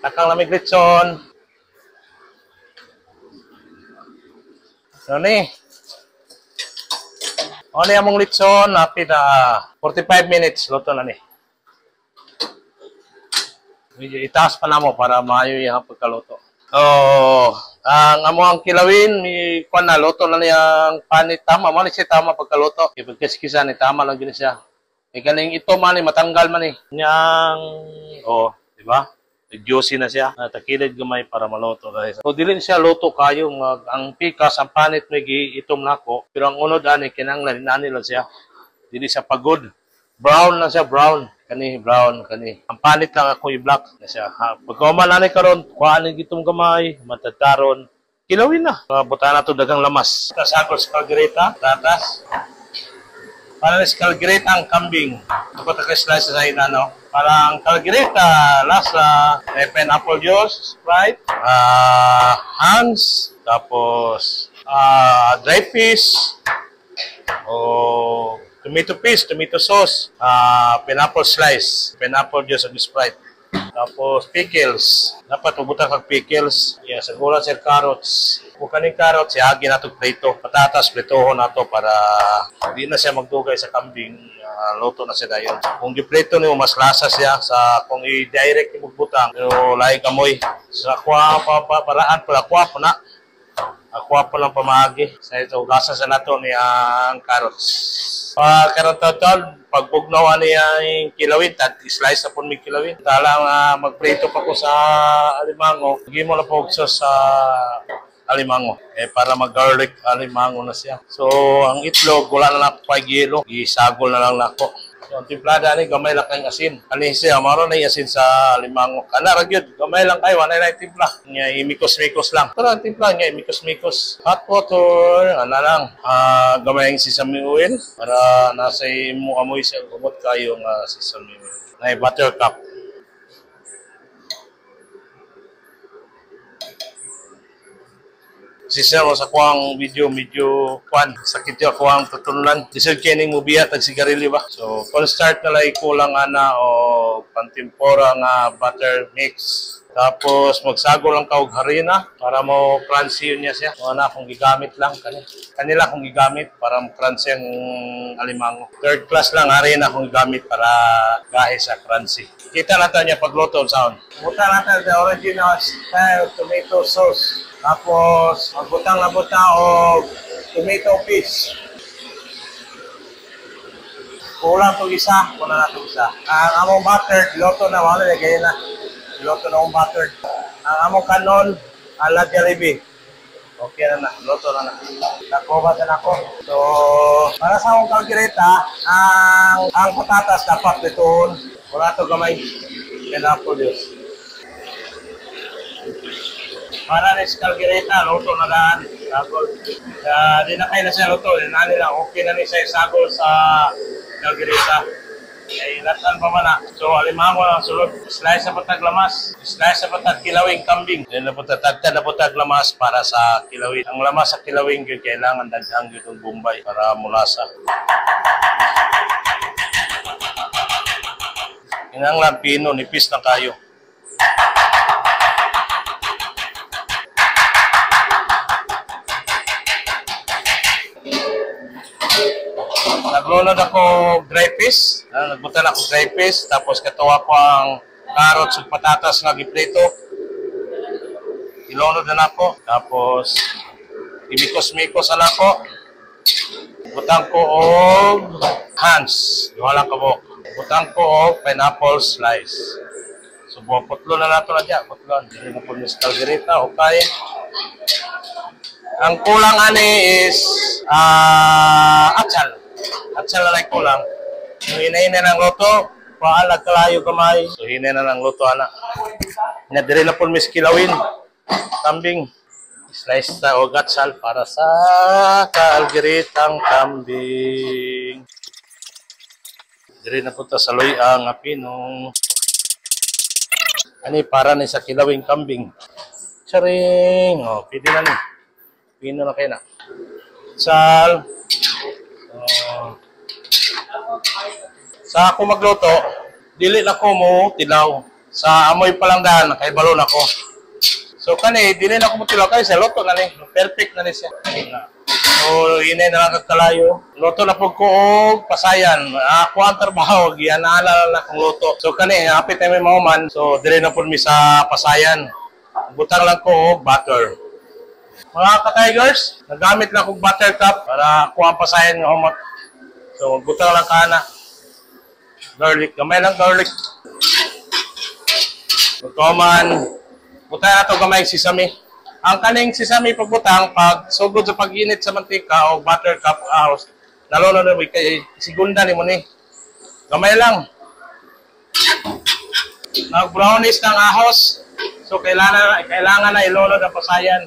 Takang lamig litson. So ni. O ni among litson, napit na 45 minutes luto na ni. Medyo itaas pa namo para maayo yung pagkaluto. Ang among kilawin, may kuan na luto na niyang panit tama, man siya tama pagkaluto. Ipagkiskisa ni tama lang gini siya. Ganing ito man matanggal man eh. Niyang di ba? Juicy na siya. Takilid gamay para maluto guys. So dili siya luto kayo ang pikas ang panit may itom nako, pero ang unod ani kinahanglan ani lang siya. Dili siya pagod. Brown na siya, brown. Kani brown kani. Ang panit lang ako i-black na siya. Pagkauman ani karon, kuhaan ni gitong gamay, matataron. Kilawin na. Buta na to dagang lamas. Tasagol sa kaldereta, tatas. Para sa kaldereta ang kambing. Dapat ka-slice sa inano. Para ang kaldereta, lasa, pineapple juice, Sprite, Hans, tapos dry fish, tomato paste, tomato sauce, pineapple slice, pineapple juice and Sprite. Tapos pickles. Dapat ubutan kag pickles. Siguro sir carrots. Kung kaning carrots, iagi na ito prito. Patatas, pritoho na ito para hindi na siya magdugay sa kambing. Luto na siya dayon. Kung giprito niyo, mas lasa siya sa kung i-direct ni magbutang. Pero lahi kamoy. Sa paraan pala, akwa po na. Akwa po lang pamagi. Sa ito, lasa sa nato ni ang carrots. Karon total, pagbugnaw niya yung kilawin, slice na po may kilawin. Talang magprito pa ko sa alimango. Lagi mo na po sa alimango. Para mag-garlic alimango na siya. So, ang itlog, wala na ako 5 yelo. Isagol na lang ako. So, ang timplada ni gamay lang kayong asin. Ani siya, maroon na yung asin sa alimango. Kana ragyod, gamay lang kayo, wala na yung timpla. Nga imikos-mikos lang. Pero ang timpla nga, imikos-mikos. Hot water, lang. Gamay yung sesame oil para nasa mo amoy siya, gumot kayo ng sesame oil. Na buttercup. Sisa mo sa kuang video medyo kuan sakit yung kuang tutunulan. Isig kining mo biya tag sigarilyo ba. So kung start na lang kulang ana o pantempora nga butter mix. Tapos magsago lang ka og harina para mo crunchy yun niya siya. Ano na kung gigamit lang kanila kung gigamit para mo crunchy ang alimango. Third class lang harina kung gigamit para gahe sa crunchy. Kita natin niya pagluto sound. Buta natin the original style tomato sauce. Tapos, magbutang na butang o tomato paste. Kulang itong isa, kulang na itong isa. Ang among butter, loto na, wala na ganyan na. Loto na akong butter. Ang among kanon, ala Jollibee. Okay na na, loto na na. Nakubat na ako. So, para sa akong kaldereta, ang patatas dapat itoon. Wala ito gamay. Pineapple juice. Para na sa kaldereta, luto na daan. Sagol. Di na kayo na siya luto. Nani lang, okay na ni siya sagol sa kaldereta. Latan pa man na. So, alimango lang sulod. Slice na patag lamas. Slice na patag kilawing kambing. Then na patag lamas para sa kilawin. Ang lamas sa kilawing yun, kailangan daghang yun ng Bombay para mulasa. Inang lang pino, nipis na kayo. Naglunod ako dry fish. Nagbutan ako dry fish. Tapos katuwa ko ang carrots ug patatas nga giprito. Ilunod na ako. Tapos imikos-mikos na ako. Butang ko og Hans. Walang kabok. Butang ko og pineapple slice. So buong putlo na nato na dyan. Putlon. Dili na po mis kaldereta. Okay. Ang kulang ani is atsal. Atsal na lang kulang. So hinahin na ng luto. Paalag kalayo gamay. So hinahin na ng luto ana. Nadiri na po mis kilawin. Kambing. Slice na o atsal para sa kalderetang kambing. Diri na po ta sa loyang apinong. Ani para ni sa kilawing kambing. Charing. O, pwede na ni. Pino na kayo na. Sal. Sa ako magluto, dili na ko mo tilaw. Sa amoy pa lang daan, nakaibalon ako. So kani, dili na ko mutilo kayo sa loto na ni. Perfect na ni siya. So, inay na lang kagkalayo. Loto na po ko og pasayan. Ako ang trabaho, yan naalala na kong loto. So, kani, hapit na may mauman. So, dire na po mi sa pasayan. Butang lang ko og butter. Mga ka-tigers, nagamit lang kong butter cup para ako ang pasayan ng humot. So, butang lang ka na. Garlic, gamay lang garlic. Common. Butang na ito gamay sesame. Ang kaning sesame pagbutang, pag sugod sa pag-init sa mantika o butter cup ahos, nalolo na kay segunda ni mo ni. Gamay lang. Nag-brownies ng ahos. So kailangan na ilolo na pasayan.